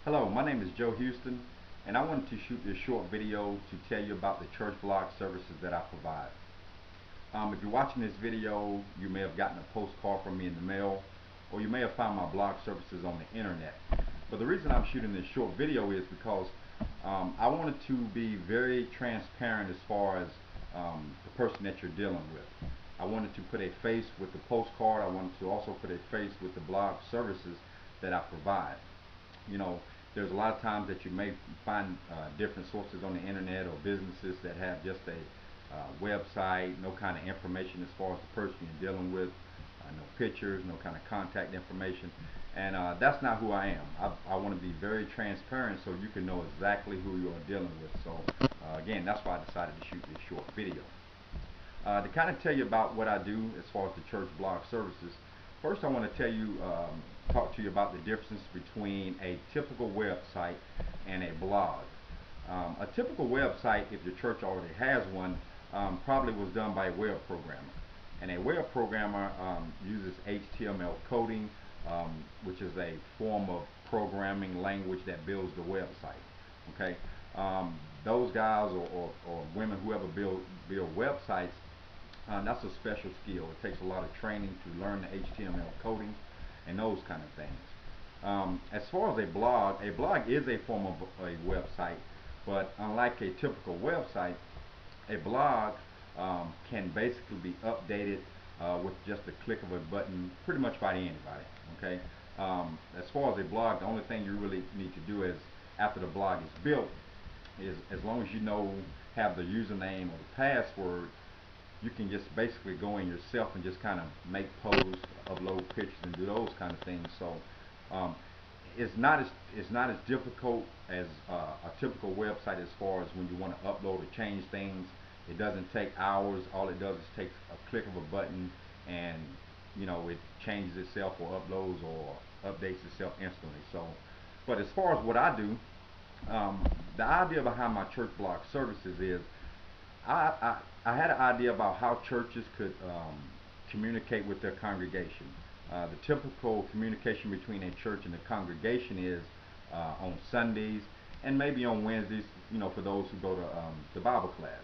Hello, my name is Joe Houston, and I wanted to shoot this short video to tell you about the church blog services that I provide. If you're watching this video, you may have gotten a postcard from me in the mail, or you may have found my blog services on the internet. But the reason I'm shooting this short video is because I wanted to be very transparent as far as the person that you're dealing with. I wanted to put a face with the postcard. I wanted to also put a face with the blog services that I provide. you know there's a lot of times that you may find different sources on the internet or businesses that have just a website, no kind of information as far as the person you're dealing with, no pictures, no kind of contact information, and that's not who I am. I want to be very transparent so you can know exactly who you are dealing with. So again, that's why I decided to shoot this short video. To kind of tell you about what I do as far as the church blog services, first I want to talk to you about the difference between a typical website and a blog. A typical website, if your church already has one, probably was done by a web programmer. And a web programmer uses HTML coding, which is a form of programming language that builds the website. Okay, those guys or women, whoever build websites, that's a special skill. It takes a lot of training to learn the HTML coding and those kind of things. As far as a blog is a form of a website, but unlike a typical website, a blog can basically be updated with just a click of a button pretty much by anybody. Okay. As far as a blog, the only thing you really need to do is, after the blog is built, is as long as you have the username or the password, you can just basically go in yourself and just kind of make posts, upload pictures, and do those kind of things. So um, it's not as difficult as a typical website as far as when you want to upload or change things. It doesn't take hours. All it does is take a click of a button, and it changes itself or uploads or updates itself instantly. So, but as far as what I do, the idea behind my church blog services is I, I, I had an idea about how churches could communicate with their congregation. The typical communication between a church and the congregation is on Sundays and maybe on Wednesdays, for those who go to the Bible class.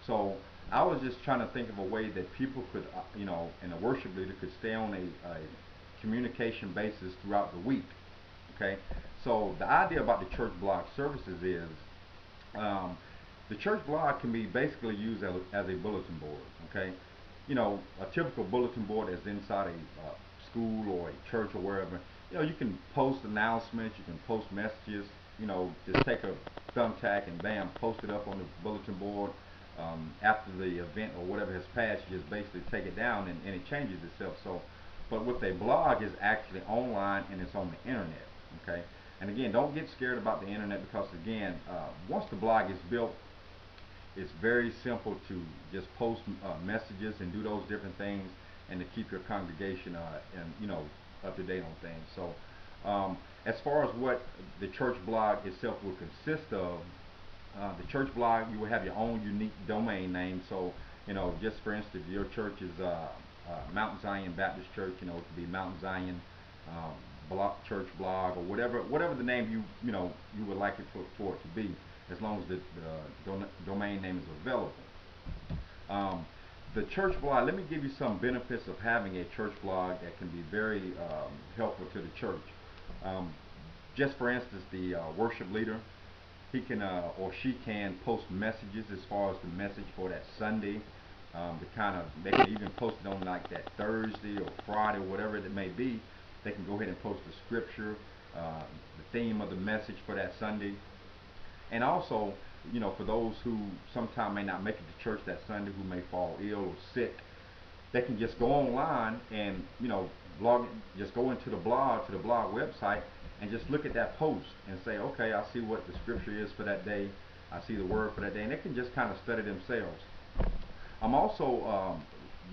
So I was just trying to think of a way that people could, and a worship leader could stay on a communication basis throughout the week. Okay, so the idea about the church blog services is um, the church blog can be basically used as a bulletin board. Okay, a typical bulletin board is inside a school or a church or wherever. You can post announcements, you can post messages. Just take a thumbtack and bam, post it up on the bulletin board. After the event or whatever has passed, you just basically take it down, and it changes itself. So, but with a blog is actually online and it's on the internet. Okay, and again, don't get scared about the internet, because again, once the blog is built, it's very simple to just post messages and do those different things, and to keep your congregation and up to date on things. So as far as what the church blog itself will consist of, the church blog, you will have your own unique domain name. So just for instance, if your church is Mount Zion Baptist Church, it could be Mount Zion church blog, or whatever the name you would like it for it to be, as long as the domain name is available. Um, the church blog, let me give you some benefits of having a church blog that can be very helpful to the church. Um, just for instance, the worship leader, he can or she can post messages as far as the message for that Sunday. They can even post it on like that Thursday or Friday, whatever it may be. They can go ahead and post the scripture, the theme of the message for that Sunday. And also, for those who sometime may not make it to church that Sunday, who may fall ill or sick, they can just go online and blog, just go into the blog, to the blog website, and just look at that post and say, okay, I see what the scripture is for that day, I see the word for that day, and they can just kind of study themselves. I'm also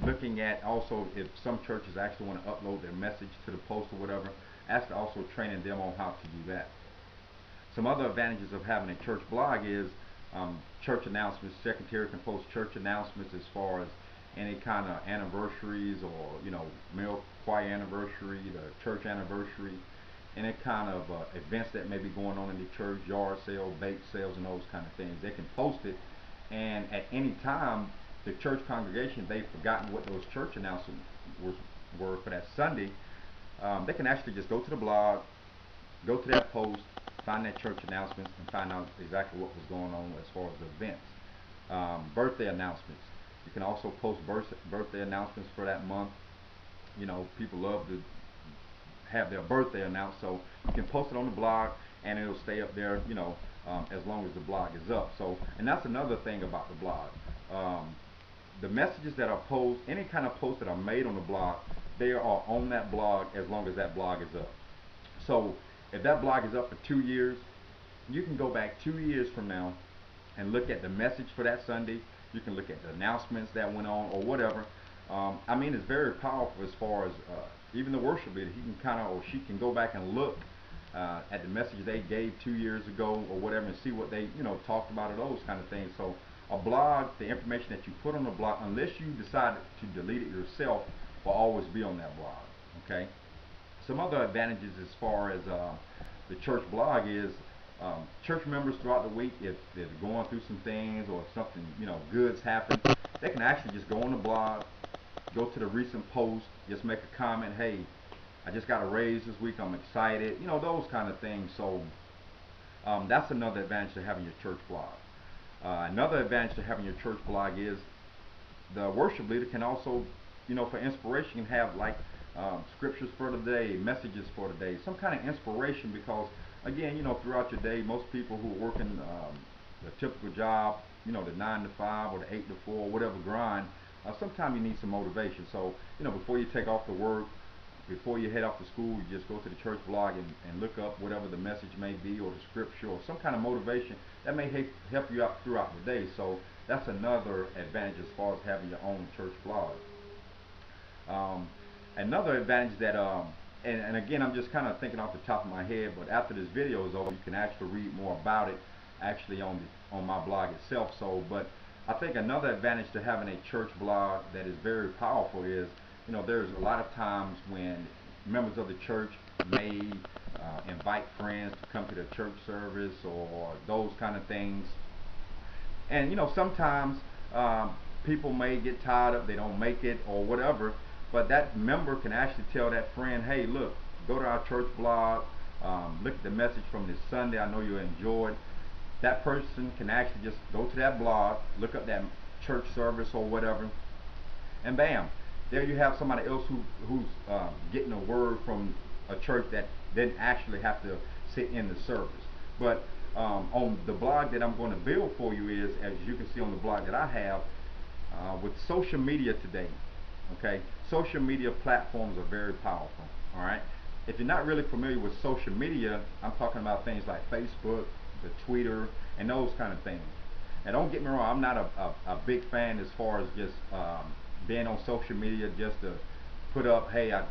looking at, also, if some churches actually want to upload their message to the post or whatever, actually also training them on how to do that. Some other advantages of having a church blog is church announcements. Secretary can post church announcements as far as any kind of anniversaries, or male choir anniversary, the church anniversary, any kind of events that may be going on in the church, yard sale, bake sales, and those kind of things. They can post it, and at any time, the church congregation, they've forgotten what those church announcements were for that Sunday. They can actually just go to the blog, go to that post, find that church announcements, and find out exactly what was going on as far as the events. Birthday announcements. You can also post birthday announcements for that month. You know, people love to have their birthday announced, so you can post it on the blog, and it'll stay up there, you know, as long as the blog is up. So, and that's another thing about the blog. The messages that are posted, any kind of posts that are made on the blog, they are on that blog as long as that blog is up. So if that blog is up for 2 years, you can go back 2 years from now and look at the message for that Sunday. You can look at the announcements that went on or whatever. I mean, it's very powerful as far as even the worship leader, he can kind of, or she can go back and look at the message they gave 2 years ago or whatever, and see what they, you know, talked about, or those kind of things. So a blog, the information that you put on the blog, unless you decide to delete it yourself, will always be on that blog. Okay. Some other advantages as far as the church blog is church members throughout the week, if they're going through some things or if something, you know, good's happened, they can actually just go on the blog, go to the recent post, just make a comment, hey, I just got a raise this week, I'm excited, you know, those kind of things. So that's another advantage to having your church blog. Another advantage to having your church blog is the worship leader can also, you know, for inspiration, can have like scriptures for the day, messages for the day, some kind of inspiration, because again, you know, throughout your day, most people who are working the typical job, you know, the 9 to 5 or the 8 to 4, whatever grind, sometimes you need some motivation. So, you know, before you take off to work, before you head off to school, you just go to the church blog and look up whatever the message may be, or the scripture, or some kind of motivation that may help you out throughout the day. So that's another advantage as far as having your own church blog. Another advantage that, and again, I'm just kind of thinking off the top of my head, but after this video is over, you can actually read more about it actually on my blog itself. So, but I think another advantage to having a church blog that is very powerful is, you know, there's a lot of times when members of the church may invite friends to come to the church service or those kind of things. And, you know, sometimes people may get tired of, they don't make it or whatever, but that member can actually tell that friend, hey, look, go to our church blog, look at the message from this Sunday, I know you enjoyed. That person can actually just go to that blog, look up that church service or whatever, and bam, there you have somebody else who's getting a word from a church that didn't actually have to sit in the service. But on the blog that I'm going to build for you is, as you can see on the blog that I have, with social media today, okay, social media platforms are very powerful. All right, if you're not really familiar with social media, I'm talking about things like Facebook, the Twitter, and those kind of things. And don't get me wrong, I'm not a big fan as far as just being on social media just to put up, hey, I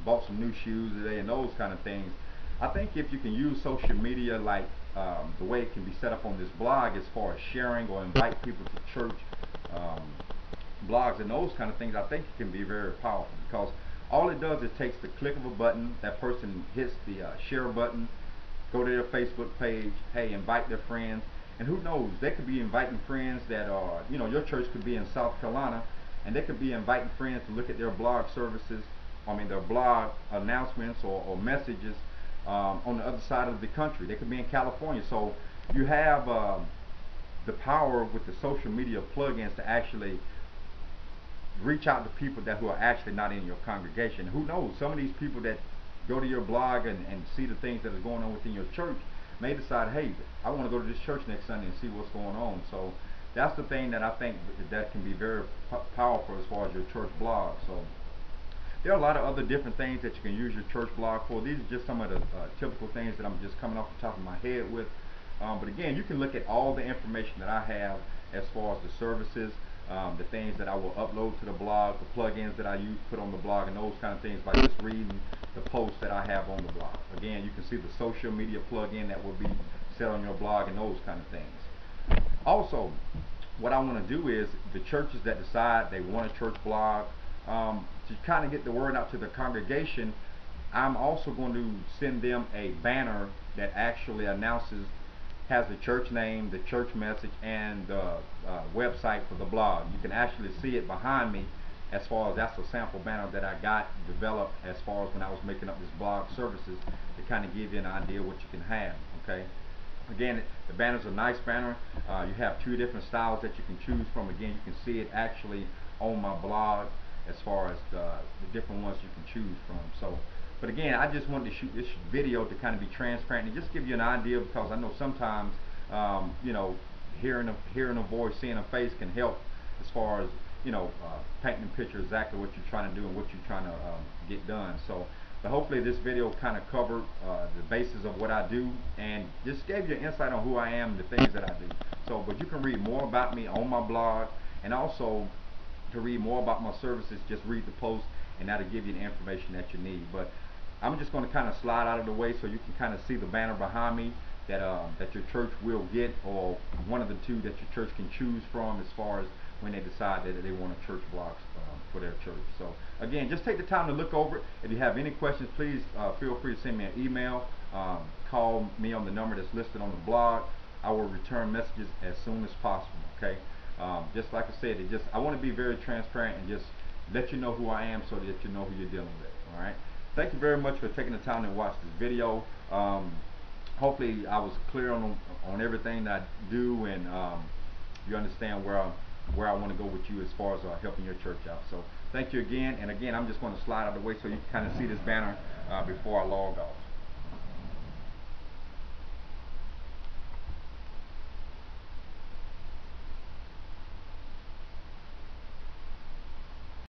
bought some new shoes today, and those kind of things. I think if you can use social media like the way it can be set up on this blog, as far as sharing or invite people to church blogs and those kind of things, I think it can be very powerful, because all it does is takes the click of a button, that person hits the share button, go to their Facebook page, hey, invite their friends, and who knows, they could be inviting friends that are, you know, your church could be in South Carolina, and they could be inviting friends to look at their blog services, I mean their blog announcements or messages on the other side of the country. They could be in California. So you have the power with the social media plugins to actually reach out to people who are actually not in your congregation. Who knows, some of these people that go to your blog and see the things that are going on within your church may decide, hey, I want to go to this church next Sunday and see what's going on. So that's the thing that I think that can be very powerful as far as your church blog. So there are a lot of other different things that you can use your church blog for. These are just some of the typical things that I'm just coming off the top of my head with. But again, you can look at all the information that I have as far as the services, the things that I will upload to the blog, the plugins that I use, put on the blog, and those kind of things by just reading the posts that I have on the blog. Again, you can see the social media plugin that will be set on your blog and those kind of things. Also, what I want to do is the churches that decide they want a church blog, to kind of get the word out to the congregation, I'm also going to send them a banner that actually announces, has the church name, the church message, and the website for the blog. You can actually see it behind me, as far as that's a sample banner that I got developed as far as when I was making up this blog services, to kind of give you an idea what you can have. Okay. Again, the banner's a nice banner. You have two different styles that you can choose from. Again, you can see it actually on my blog as far as the different ones you can choose from. So, but again, I just wanted to shoot this video to kind of be transparent and just give you an idea, because I know sometimes, you know, hearing a voice, seeing a face can help as far as, you know, painting a picture exactly what you're trying to do and what you're trying to get done. So, but hopefully this video kind of covered the basis of what I do, and just gave you an insight on who I am, the things that I do. So, but you can read more about me on my blog, and also to read more about my services, just read the post, and that'll give you the information that you need. But I'm just going to kind of slide out of the way so you can kind of see the banner behind me that that your church will get, or one of the two that your church can choose from, as far as when they decide that they want a church block for their church. So again, just take the time to look over it. If you have any questions, please feel free to send me an email, call me on the number that's listed on the blog. I will return messages as soon as possible. Okay. Just like I said, I want to be very transparent and just let you know who I am, so that you know who you're dealing with. All right. Thank you very much for taking the time to watch this video. Hopefully I was clear on everything that I do, and you understand where I want to go with you as far as helping your church out. So thank you again, and again, I'm just going to slide out of the way so you can kind of see this banner before I log off.